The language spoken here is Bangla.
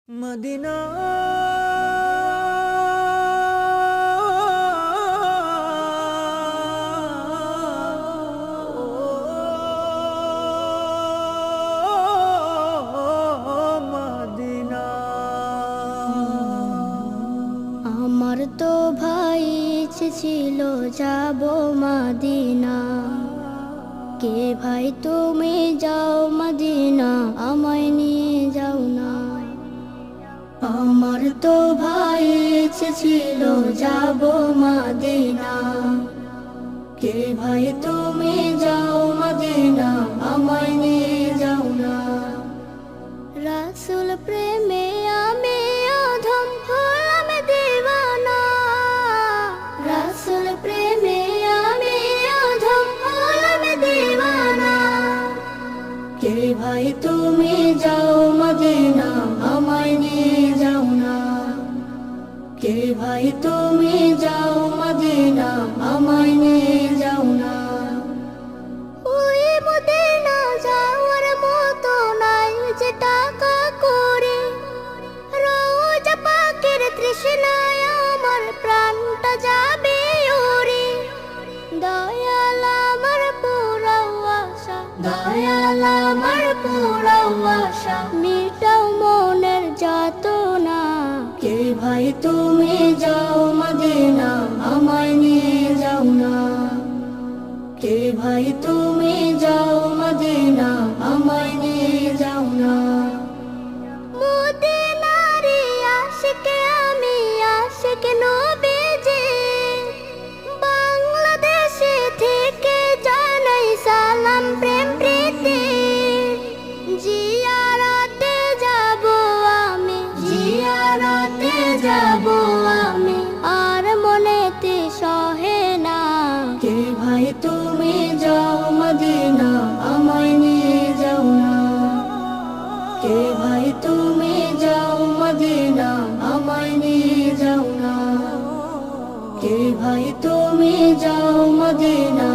মদিনা মদিনা আমার তো ভাই ইচ্ছে ছিল যাব মদিনা। কে ভাই তুমি যাও মদিনা, আমায় নিয়ে যাও না। আমার তো ভাই ইচ্ছে ছিল যাব মদিনা। কে ভাই তুমি যাও মদিনা, আমায় নিয়ে যাও না। রাসূল প্রেমে আমি অধম হলাম দিওয়ানা। রাসূল প্রেমে আমি অধম হলাম দিওয়ানা। কে ভাই তুমি যাও মদিনা, আমায় নিয়ে যাও না। কে ভাই তুমি যাও মদিনা, আমায় নিয়ে যাও না। ওই মদিনা যাওয়ার মতো নাই যে টাকা করে। রোজা পাকের তৃষ্ণায় আমার প্রাণটা যাবে ওরে। দয়াল আমার পুরাও আশা, দয়াল আমার পুরাও আশা, মিটাও মনের যাতনা। কে ভাই তুমি যাও মদিনা, আমায় নিয়ে যাও না। কে ভাই তুমি যাও মদিনা, আমায় নিয়ে যাও না। মদিনারে আশিকে আমি, আশিক নবীজি। বাংলাদেশে থেকে জানাই সালাম প্রেম প্রীতি। জিয়ারতে যাব আমি, জিয়ারতে যাব আমি, আর মনেতে সহে না। কে ভাই তুমি যাও মদিনা, আমায় নিয়ে যাও না। কে ভাই তুমি যাও মদিনা, আমায় নিয়ে যাও না। কে ভাই তুমি যাও মদিনা,